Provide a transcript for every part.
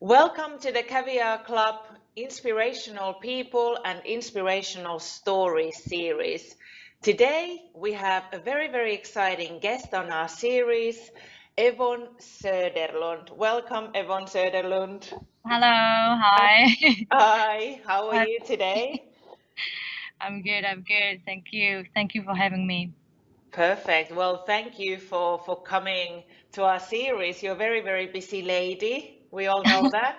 Welcome to the Caviar Club Inspirational People and Inspirational Stories series. Today we have a very exciting guest on our series, Evon Söderlund. Welcome, Evon Söderlund. Hello, hi. Hi, how are Hi. you today? I'm good, I'm good. Thank you. Thank you for having me. Perfect. Well, thank you for coming to our series. You're a very busy lady. We all know that.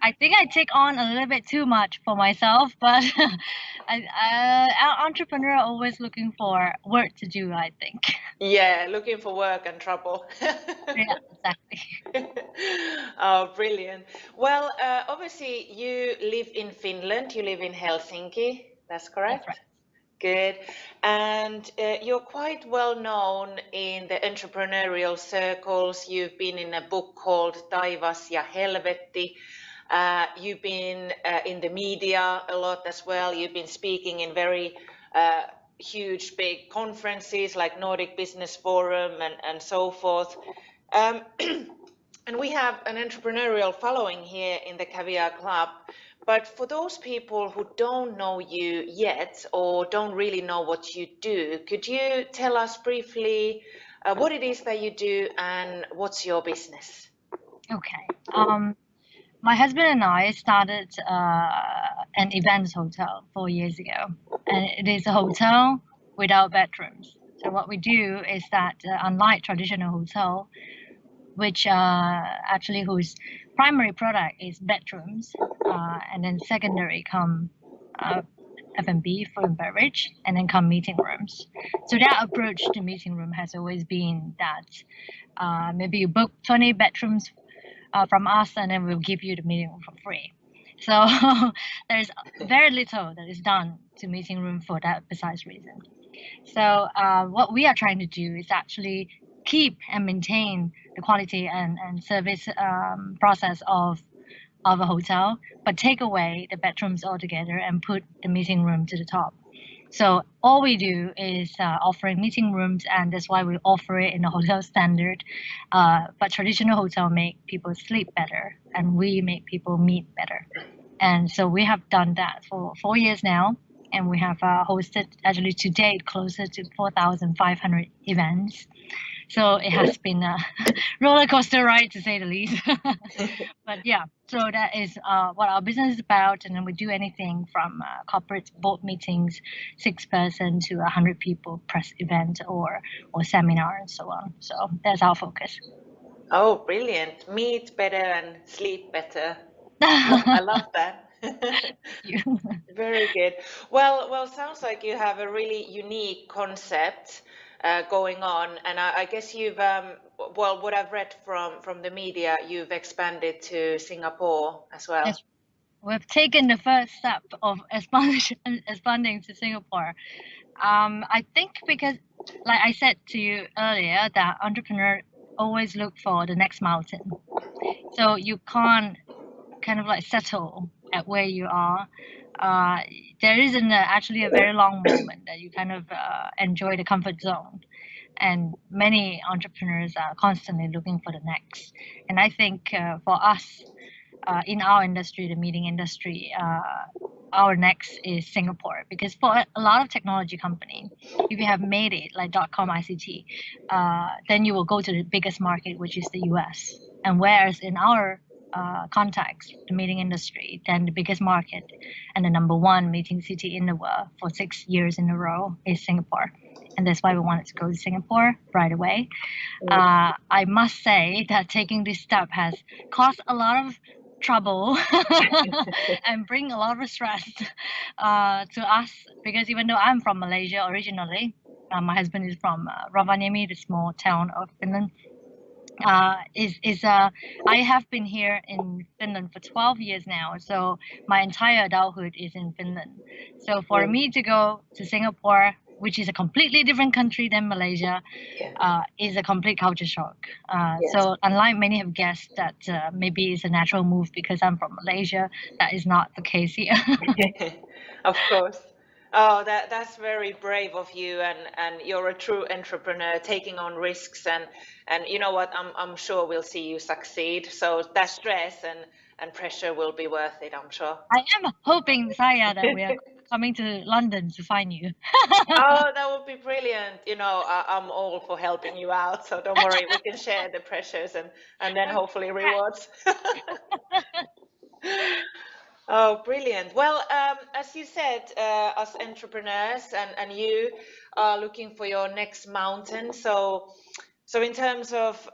I think I take on a little bit too much for myself, but our entrepreneur are always looking for work to do, I think. Yeah, looking for work and trouble. Yeah, exactly. Oh, brilliant. Well, obviously you live in Finland, you live in Helsinki, that's That's correct? right. Good. And you're quite well known in the entrepreneurial circles. You've been in a book called Taivas ja Helvetti. You've been in the media a lot as well. You've been speaking in very huge, big conferences like Nordic Business Forum and so forth. Um, and we have an entrepreneurial following here in the Caviar Club. But for those people who don't know you yet or don't really know what you do, could you tell us briefly what it is that you do and what's your business? Okay. My husband and I started an events hotel 4 years ago, and it is a hotel without bedrooms. So what we do is that, unlike traditional hotel, which actually whose primary product is bedrooms, and then secondary come F&B, food and beverage, and then come meeting rooms. So that approach to meeting room has always been that maybe you book 20 bedrooms from us, and then we'll give you the meeting room for free. So there's very little that is done to meeting room for that precise reason. So what we are trying to do is actually keep and maintain the quality and service process of a hotel, but take away the bedrooms altogether and put the meeting room to the top. So all we do is offering meeting rooms, and that's why we offer it in a hotel standard. But traditional hotel make people sleep better, and we make people meet better. And so we have done that for 4 years now, and we have hosted actually to date closer to 4,500 events. So it has been a roller coaster ride to say the least. But yeah, so that is what our business is about, and then we do anything from corporate board meetings, 6 person to 100 people, press event or seminar and so on. So that's our focus. Oh, brilliant. Meet better and sleep better. I love that. You. Very good. Well, sounds like you have a really unique concept going on, and I guess you've, well, what I've read from the media, you've expanded to Singapore as well. Yes, we've taken the first step of expanding to Singapore. I think because, like I said to you earlier, that entrepreneur always look for the next mountain. So you can't kind of like settle at where you are. Uh, there isn't actually a very long moment that you kind of enjoy the comfort zone. And many entrepreneurs are constantly looking for the next. And I think for us in our industry, the meeting industry, our next is Singapore, because for a lot of technology company, if you have made it like .com ICT, then you will go to the biggest market, which is the US. And whereas in our context, the meeting industry, then the biggest market and the number one meeting city in the world for 6 years in a row is Singapore. And that's why we wanted to go to Singapore right away. I must say that taking this step has caused a lot of trouble and bring a lot of stress to us, because even though I'm from Malaysia originally, my husband is from Rovaniemi, the small town of Finland. I have been here in Finland for 12 years now, so my entire adulthood is in Finland. So for me to go to Singapore, which is a completely different country than Malaysia, is a complete culture shock. So unlike many have guessed that maybe it's a natural move because I'm from Malaysia, that is not the case here. Of course. Oh, that's very brave of you, and you're a true entrepreneur taking on risks, and you know what? I'm sure we'll see you succeed. So that stress and pressure will be worth it, I'm sure. I am hoping, Saya, that we are coming to London to find you. Oh, that would be brilliant. You know, I'm all for helping you out, so don't worry, we can share the pressures and then hopefully rewards. Oh, brilliant. Well, as you said, us entrepreneurs and you are looking for your next mountain. So in terms of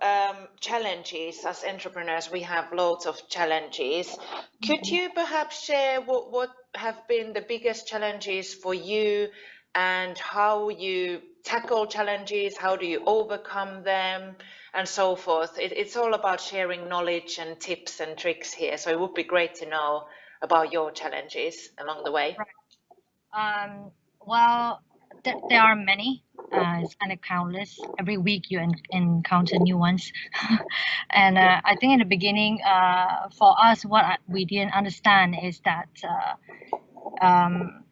challenges, as entrepreneurs, we have loads of challenges. Could you perhaps share what have been the biggest challenges for you and how you tackle challenges, how do you overcome them, and so forth? It's all about sharing knowledge and tips and tricks here. So it would be great to know about your challenges along the way. Well, there are many. It's kind of countless. Every week you encounter new ones. And I think in the beginning, for us, we didn't understand is that um,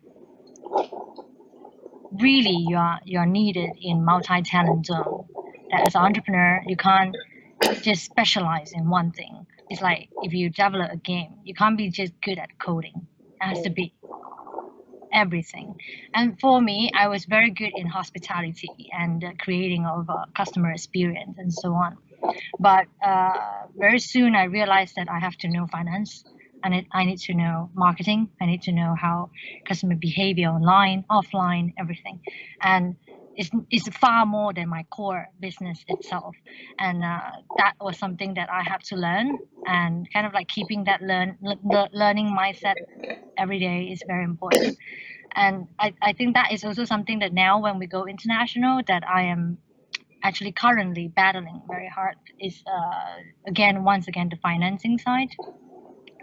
really you are needed in multi-talent zone. That as an entrepreneur, you can't just specialize in one thing. It's like if you develop a game, you can't be just good at coding. It has to be everything. And for me, I was very good in hospitality and creating of customer experience and so on. But very soon I realized that I have to know finance, and I need to know marketing. I need to know how customer behavior online, offline, everything. And it's far more than my core business itself. And that was something that I have to learn, and kind of like keeping that learning mindset every day is very important. And I think that is also something that now when we go international that I am actually currently battling very hard is once again the financing side.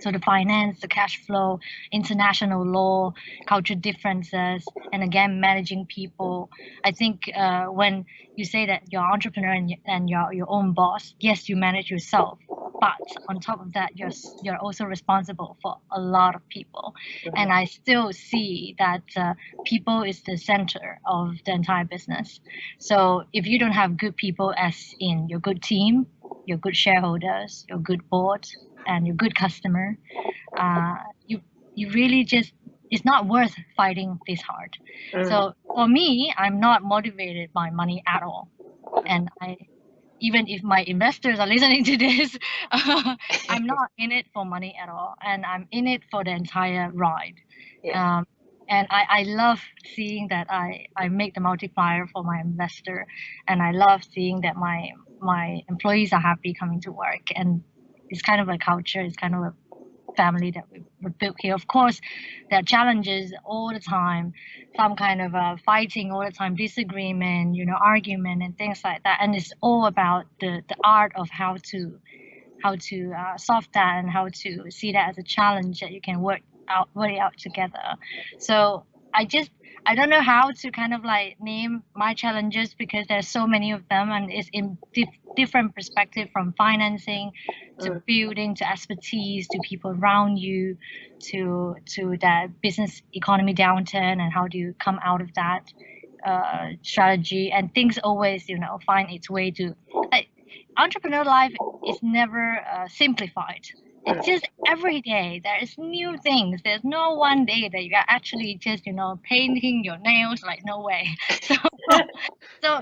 So the finance, the cash flow, international law, culture differences, and again managing people. I think when you say that you're an entrepreneur and you're your own boss, yes, you manage yourself, but on top of that, you're also responsible for a lot of people. And I still see that people is the center of the entire business. So if you don't have good people, as in your good team, your good shareholders, your good board, and your good customer, you really just it's not worth fighting this hard. So for me, I'm not motivated by money at all, and I even if my investors are listening to this, I'm not in it for money at all, and I'm in it for the entire ride. Yeah. And I love seeing that I make the multiplier for my investor, and I love seeing that my employees are happy coming to work, and it's kind of a culture, it's kind of a family that we built here. Of course, there are challenges all the time, some kind of fighting all the time, disagreement, argument and things like that. And it's all about the art of how to solve that and how to see that as a challenge that you can work it out together. So I don't know how to kind of like name my challenges because there's so many of them, and it's in different perspective, from financing to building to expertise to people around you to that business economy downturn and how do you come out of that strategy. And things always find its way to entrepreneur life is never simplified. It's just every day there is new things. There's no one day that you are actually just painting your nails, like no way. So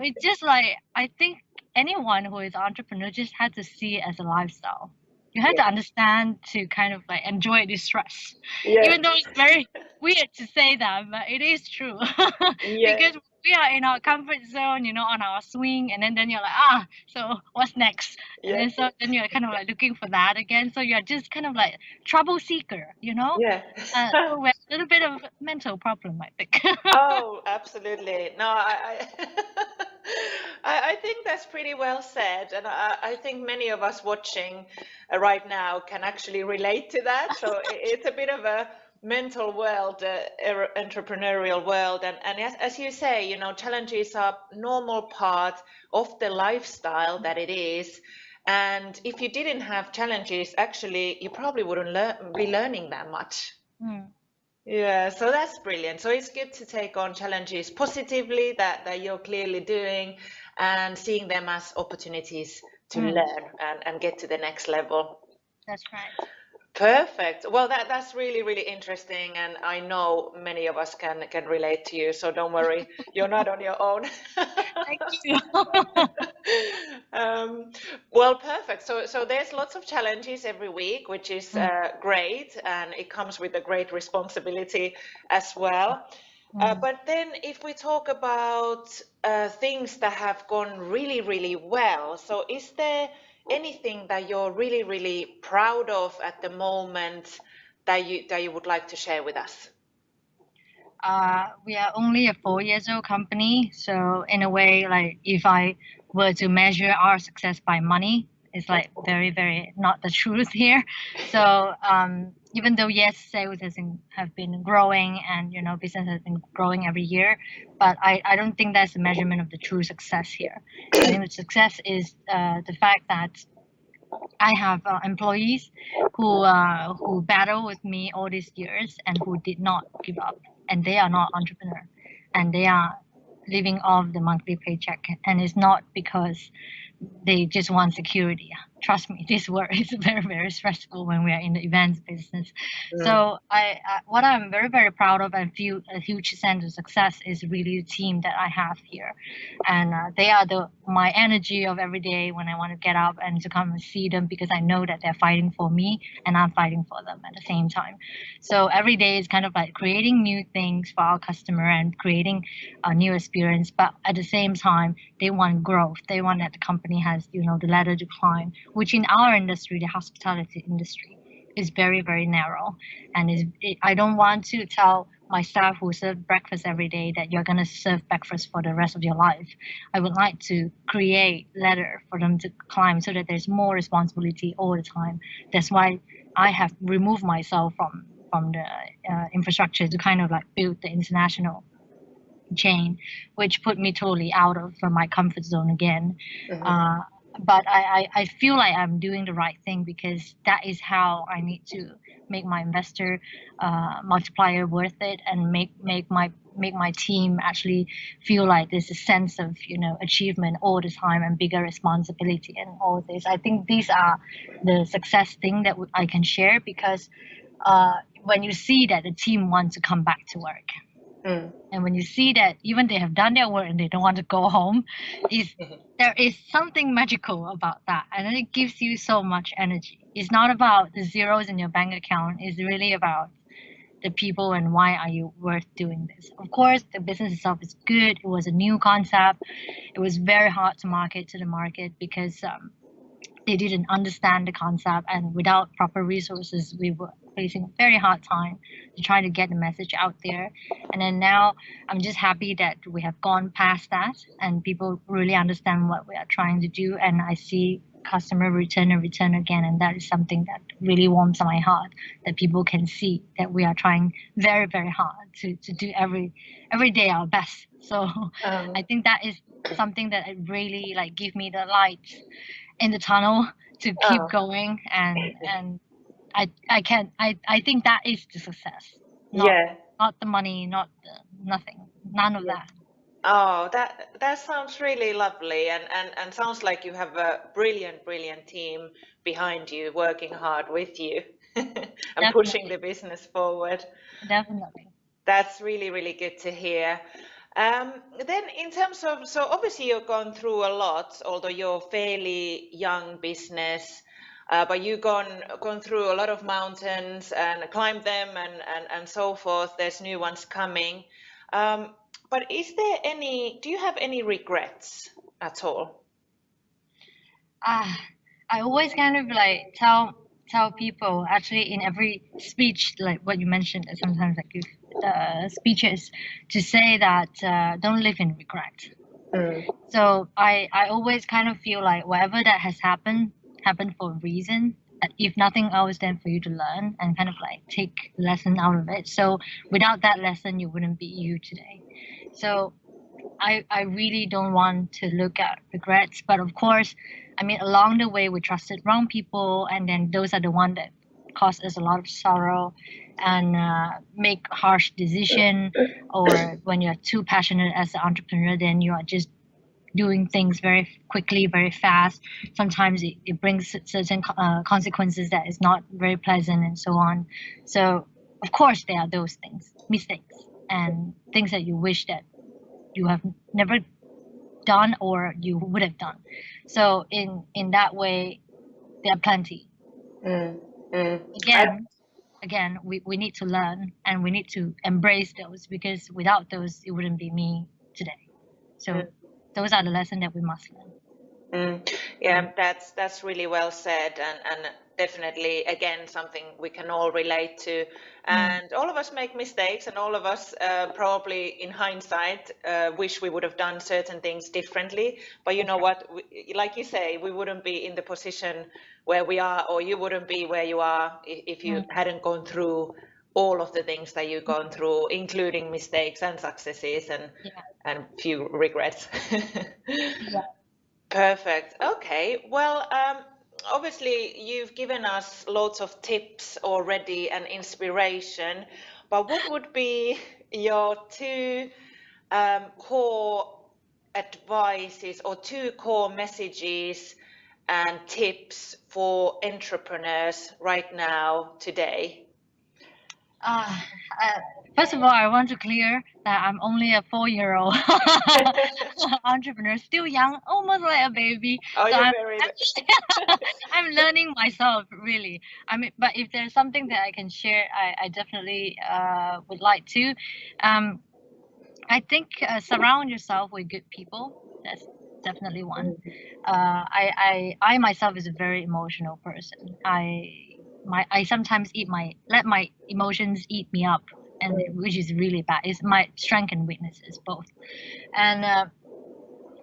it's just like I think anyone who is entrepreneur just had to see it as a lifestyle. You have to understand to kind of like enjoy this stress. Even though it's very weird to say that, but it is true. Because we are in our comfort zone, on our swing, and then you're like, so what's next? And then you're kind of like looking for that again. So you're just kind of like trouble seeker, so we have a little bit of mental problem, I think. Oh, absolutely. No, I think that's pretty well said, and I think many of us watching right now can actually relate to that. So it's a bit of a mental world, entrepreneurial world, and as you say, challenges are normal part of the lifestyle that it is. And if you didn't have challenges, actually, you probably wouldn't be learning that much. Yeah, so that's brilliant. So it's good to take on challenges positively that you're clearly doing and seeing them as opportunities to Mm, learn and get to the next level. that's right. Perfect. Well, that's really, really interesting, and I know many of us can relate to you, so don't worry, you're not on your own. Thank you. Um, well, perfect. So there's lots of challenges every week, which is Mm, great, and it comes with a great responsibility as well. mm. But then, if we talk about things that have gone really, really well, so is there anything that you're really, really proud of at the moment that you would like to share with us? We are only a 4 years old company, so in a way, like if I were to measure our success by money, it's like very, very not the truth here. So even though yes, sales have been growing and business has been growing every year, but I don't think that's the measurement of the true success here. I think the success is the fact that I have employees who battle with me all these years and who did not give up, and they are not entrepreneur, and they are living off the monthly paycheck, and it's not because they just want security. Trust me, this work is very, very stressful when we are in the events business. Mm, So what I'm very, very proud of and feel a huge sense of success is really the team that I have here, and they are my energy of every day when I want to get up and to come and see them, because I know that they're fighting for me and I'm fighting for them at the same time. So every day is kind of like creating new things for our customer and creating a new experience, but at the same time they want growth. They want that the company has the ladder to climb, which in our industry, the hospitality industry, is very, very narrow. And I don't want to tell my staff who serve breakfast every day that you're going to serve breakfast for the rest of your life. I would like to create ladder for them to climb so that there's more responsibility all the time. That's why I have removed myself from the infrastructure to kind of like build the international chain, which put me totally out of my comfort zone again. mhm. Uh, but I feel like I'm doing the right thing, because that is how I need to make my investor multiplier worth it, and make my team actually feel like there's a sense of achievement all the time and bigger responsibility and all this. I think these are the success thing that I can share, because when you see that the team wants to come back to work, Mm. and when you see that even they have done their work and they don't want to go home, is there is something magical about that, and then it gives you so much energy. It's not about the zeros in your bank account. It's really about the people and why are you worth doing this. Of course, the business itself is good. It was a new concept. It was very hard to market to the market, because they didn't understand the concept, and without proper resources we were facing a very hard time to try to get the message out there. And then now I'm just happy that we have gone past that and people really understand what we are trying to do, and I see customer return and return again, and that is something that really warms my heart, that people can see that we are trying very, very hard to do every day our best. So I Um, think that is something that it really like give me the light in the tunnel to keep oh, going. And I think that is the success, not yeah. not the money, not nothing, none of Yeah. that. Oh, that sounds really lovely, and sounds like you have a brilliant, brilliant team behind you, working hard with you and pushing the Definitely, business forward. definitely. That's really, really good to hear. Then in terms of, so obviously you've gone through a lot, although you're fairly young business, but you've gone through a lot of mountains and climbed them and so forth. There's new ones coming. Um, but do you have any regrets at all? Ah, I always kind of like tell people, actually, in every speech, like what you mentioned, that sometimes I give speeches, to say that don't live in regret. Mm, So I always kind of feel like whatever that has happened for a reason. If nothing else, then for you to learn and kind of like take lesson out of it. So without that lesson, you wouldn't be you today. So I really don't want to look at regrets, but of course, I mean, along the way we trusted wrong people, and then those are the one that cause us a lot of sorrow and make harsh decision, or when you're too passionate as an entrepreneur, then you are just doing things very quickly, very fast. Sometimes it brings certain consequences that is not very pleasant and so on. So of course there are those things, mistakes and things that you wish that you have never done or you would have done. So in that way, there are plenty. Again, we need to learn and we need to embrace those, because without those, it wouldn't be me today. So those are the lessons that we must learn. Yeah, that's really well said, and definitely again something we can all relate to. And all of us make mistakes, and all of us probably in hindsight wish we would have done certain things differently. But you know what, like you say, we wouldn't be in the position where we are, or you wouldn't be where you are if you hadn't gone through all of the things that you've gone through, including mistakes and successes and few regrets. Perfect. Okay. Well, obviously you've given us lots of tips already and inspiration, but what would be your two core advices or two core messages and tips for entrepreneurs right now today? First of all, I want to clear that I'm only a 4-year-old entrepreneur, still young, almost like a baby. Oh, so you're very... I'm learning myself, really. I mean, but if there's something that I can share, I definitely would like to. I think surround yourself with good people. That's definitely one. I myself is a very emotional person. I sometimes let my emotions eat me up, and which is really bad. It's my strength and weaknesses both, and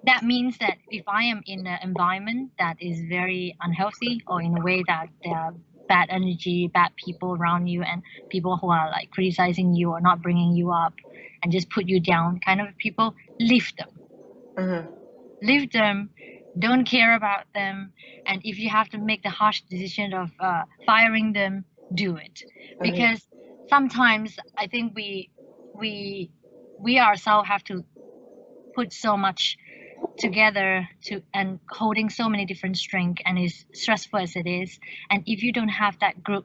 that means that if I am in an environment that is very unhealthy, or in a way that there are bad energy, bad people around you, and people who are like criticizing you or not bringing you up and just put you down kind of people, leave them. Leave them. Don't care about them. And if you have to make the harsh decision of firing them, do it. Because sometimes I think we ourselves have to put so much together and holding so many different strengths, and as stressful as it is, and if you don't have that good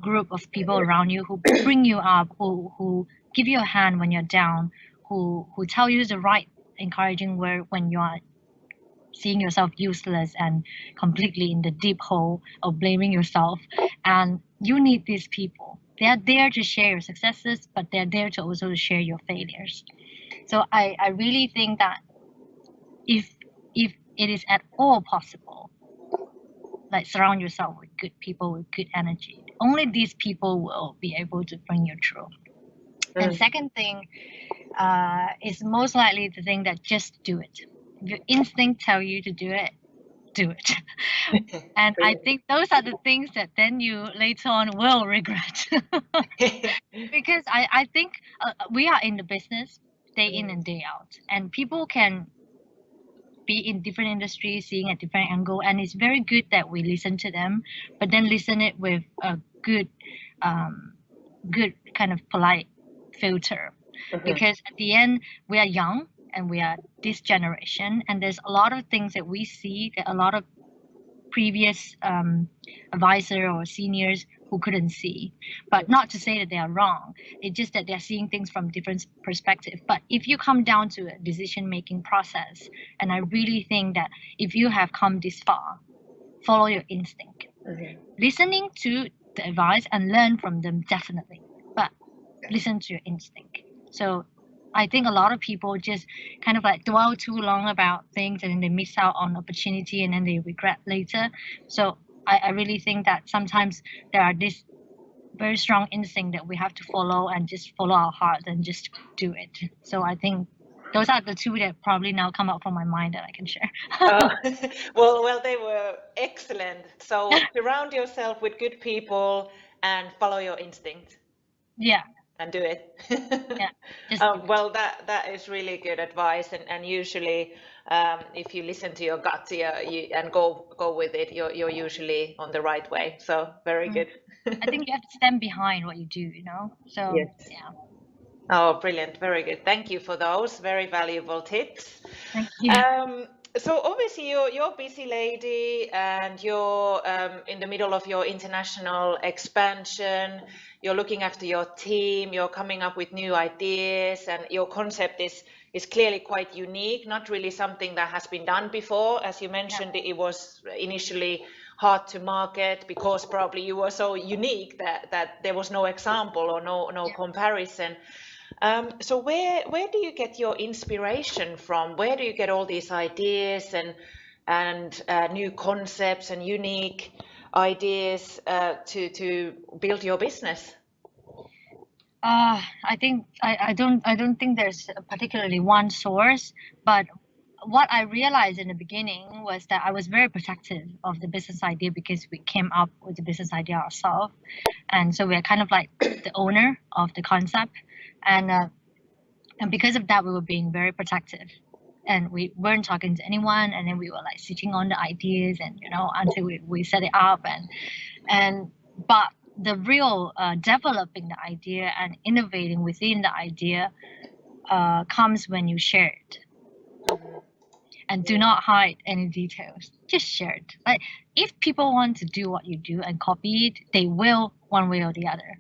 group of people around you who bring you up, who give you a hand when you're down, who tell you the right encouraging word when you are seeing yourself useless and completely in the deep hole of blaming yourself, and you need these people. They are there to share your successes, but they're there to also share your failures. So I really think that if it is at all possible, like surround yourself with good people with good energy. Only these people will be able to bring you through. And second thing is most likely the thing that just do it. If your instinct tell you to do it, do it. And I think those are the things that then you later on will regret. Because I think we are in the business day in and day out, and people can be in different industries, seeing a different angle, and it's very good that we listen to them, but then listen it with a good kind of polite filter. Because at the end, we are young and we are this generation, and there's a lot of things that we see that a lot of previous advisor or seniors who couldn't see. But not to say that they are wrong, it's just that they're seeing things from different perspective. But if you come down to a decision making process, and I really think that if you have come this far, follow your instinct. Listening to the advice and learn from them, definitely, but listen to your instinct. So I think a lot of people just kind of like dwell too long about things, and then they miss out on opportunity, and then they regret later. So I really think that sometimes there are this very strong instinct that we have to follow, and just follow our heart and just do it. So I think those are the two that probably now come out from my mind that I can share. Well, they were excellent. So surround yourself with good people and follow your instinct. Yeah. and do it. Yeah, just do it. Well, that is really good advice, and usually, if you listen to your gut and go with it, you're usually on the right way. So very good. I think you have to stand behind what you do, you know? So, Yes. yeah. Oh, brilliant. Very good. Thank you for those very valuable tips. Thank you. So obviously you're a busy lady and you're in the middle of your international expansion. You're looking after your team. You're coming up with new ideas, and your concept is clearly quite unique. Not really something that has been done before. As you mentioned, it was initially hard to market because probably you were so unique that there was no example or no comparison. So where do you get your inspiration from? Where do you get all these ideas and new concepts and unique ideas to build your business? I think I don't think there's particularly one source, but what I realized in the beginning was that I was very protective of the business idea because we came up with the business idea ourselves, and so we're kind of like the owner of the concept, and because of that we were being very protective, and we weren't talking to anyone, and then we were like sitting on the ideas, and you know, until we set it up, and but the real developing the idea and innovating within the idea comes when you share it, and do not hide any details. Just share it. Like, if people want to do what you do and copy it, they will one way or the other,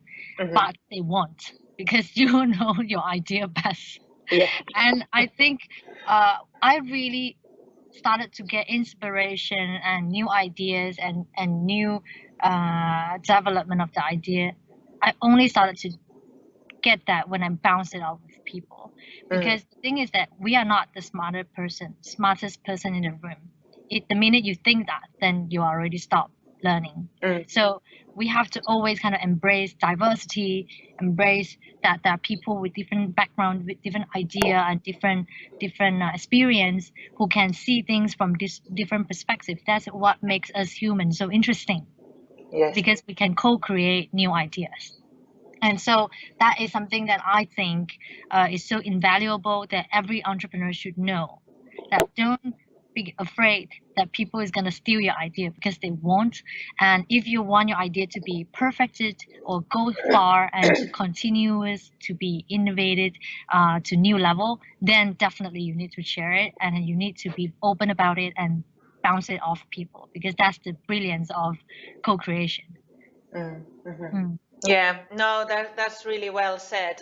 but they won't because you know your idea best. Yeah. And I think I really started to get inspiration and new ideas and new development of the idea. I only started to get that when I bounce it off with people, because the thing is that we are not the smartest person in the room. The minute you think that, then you already stop learning. So we have to always kind of embrace diversity, embrace that there are people with different background, with different idea and different experience who can see things from this different perspective. That's what makes us human so interesting. Yes. Because we can co-create new ideas. And so that is something that I think is so invaluable that every entrepreneur should know. That don't be afraid that people is going to steal your idea, because they won't. And if you want your idea to be perfected or go far and to continuous to be innovated to new level, then definitely you need to share it, and you need to be open about it and bounce it off people, because that's the brilliance of co-creation. Yeah, no, that's really well said,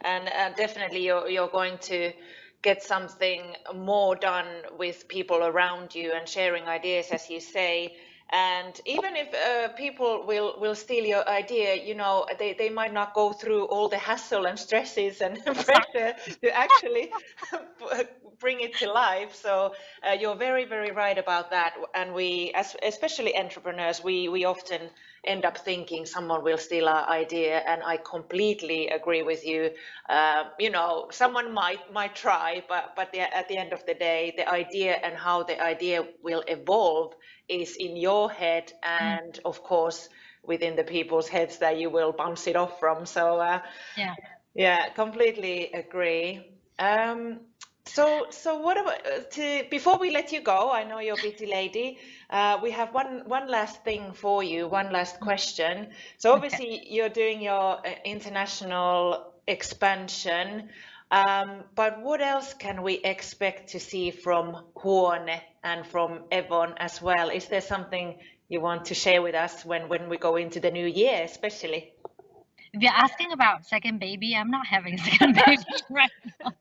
and definitely you're going to get something more done with people around you and sharing ideas, as you say. And even if people will steal your idea, you know, they might not go through all the hassle and stresses and pressure to actually bring it to life. So you're very, very right about that. And we, especially entrepreneurs, we often end up thinking someone will steal our idea, and I completely agree with you. You know, someone might try, but at the end of the day, the idea and how the idea will evolve is in your head, and of course within the people's heads that you will bounce it off from. So yeah, completely agree. So what about before we let you go? I know you're a busy lady. We have one last thing for you, one last question. So obviously you're doing your international expansion, but what else can we expect to see from Huone and from Evon as well? Is there something you want to share with us when we go into the new year, especially? If you're asking about second baby, I'm not having a second baby right now.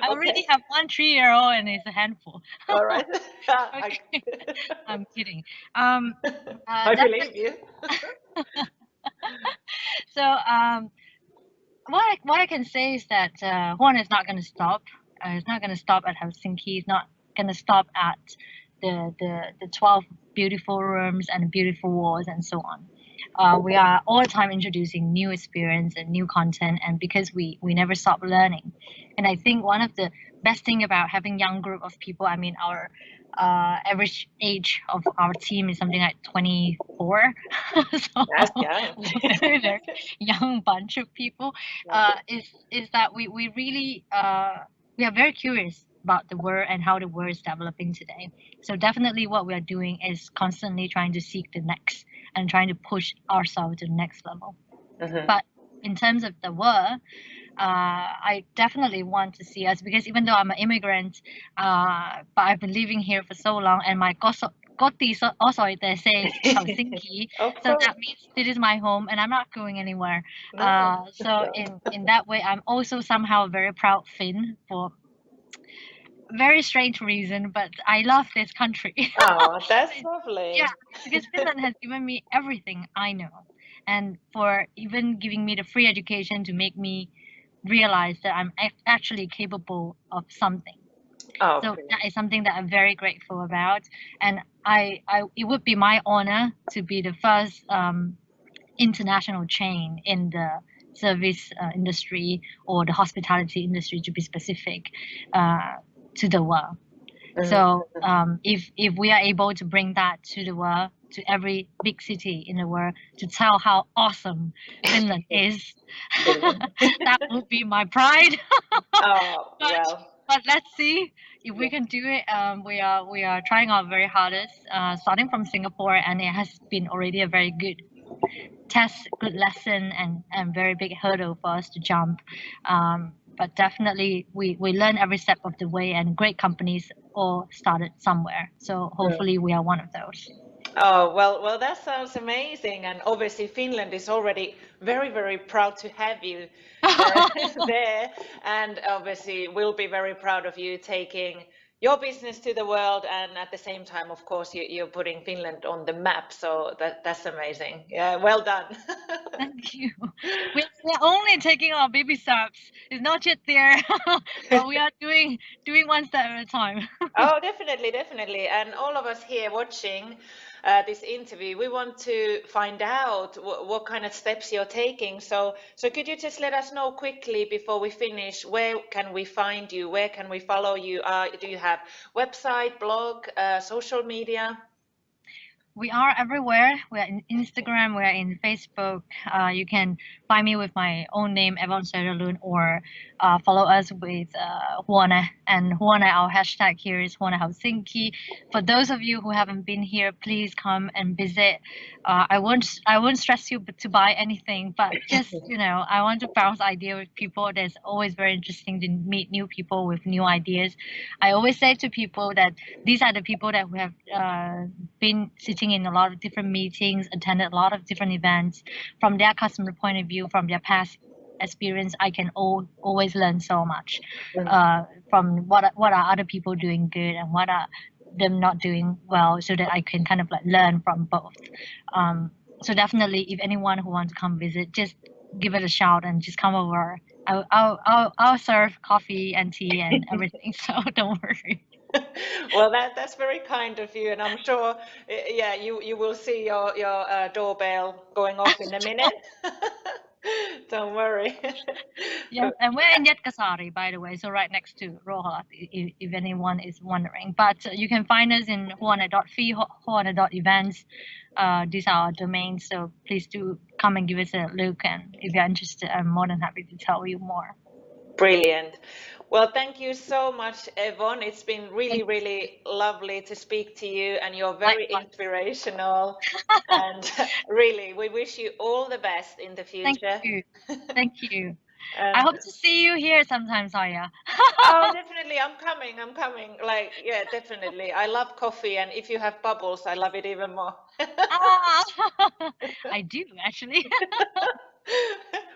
I already have one 3-year-old and it's a handful. All right. Okay. I'm kidding. I believe you. So what I can say is that Huone is not going to stop. It's not going to stop at Helsinki. It's not going to stop at the 12 beautiful rooms and beautiful walls and so on. We are all the time introducing new experience and new content, and because we never stop learning. And I think one of the best thing about having young group of people, I mean, our average age of our team is something like 24. So That's young. very, very young bunch of people. Is that we really we are very curious about the world and how the world is developing today. So definitely what we are doing is constantly trying to seek the next and trying to push ourselves to the next level. But in terms of the work, I definitely want to see us, because even though I'm an immigrant, but I've been living here for so long, and my koti osoite says Helsinki, so that means this is my home, and I'm not going anywhere. So in that way, I'm also somehow a very proud Finn for very strange reason, but I love this country. Oh, that's lovely. Yeah, because Finland has given me everything I know, and for even giving me the free education to make me realize that I'm actually capable of something. Oh, So that is something that I'm very grateful about, and it would be my honor to be the first international chain in the service industry, or the hospitality industry to be specific, to the world. So if we are able to bring that to the world, to every big city in the world, to tell how awesome Finland is, that would be my pride. Oh, well. But let's see if we can do it. We are trying our very hardest, starting from Singapore, and it has been already a very good test, good lesson, and very big hurdle for us to jump. But definitely we learn every step of the way, and great companies all started somewhere. So hopefully we are one of those. Oh, well, that sounds amazing. And obviously, Finland is already very, very proud to have you there. And obviously, we'll be very proud of you taking your business to the world. And at the same time, of course, you're putting Finland on the map. So that's amazing. Yeah, well done. Thank you. We're only taking our baby steps. It's not yet there, but we are doing one step at a time. Oh, definitely, definitely. And all of us here watching this interview, we want to find out what kind of steps you're taking. So could you just let us know quickly before we finish, where can we find you? Where can we follow you? Do you have website, blog, social media? We are everywhere. We're in Instagram, we're in Facebook. You can find me with my own name, Evon Söderlund, or follow us with HUONE. And HUONE, our hashtag here is HUONE Helsinki. For those of you who haven't been here, please come and visit. I won't stress you to buy anything, but just, I want to bounce idea with people. That's always very interesting to meet new people with new ideas. I always say to people that these are the people that we have been sitting in a lot of different meetings, attended a lot of different events. From their customer point of view, from their past experience, I can always learn so much from what are other people doing good and what are them not doing well, so that I can kind of like learn from both. So definitely, if anyone who wants to come visit, just give it a shout and just come over. I'll serve coffee and tea and everything, so don't worry. Well, that's very kind of you, and I'm sure, yeah, you will see your doorbell going off in a minute. Don't worry. Yeah, and we're in Jätkäsaari, by the way, so right next to Ruoholat, if anyone is wondering. But you can find us in huone.fi, huone.events. These are our domains, so please do come and give us a look. And if you're interested, I'm more than happy to tell you more. Brilliant. Well, thank you so much, Evon. It's been really, really lovely to speak to you, and you're very inspirational. And really, we wish you all the best in the future. Thank you. Thank you. I hope to see you here sometime, Saya. Oh, definitely. I'm coming. I'm coming. Like, yeah, definitely. I love coffee, and if you have bubbles, I love it even more. I do, actually.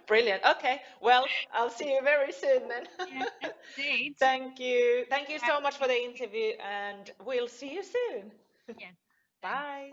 Brilliant. Okay. Well, I'll see you very soon then. Yeah, Thank you. Thank you so much for the interview, and we'll see you soon. Yes. Bye.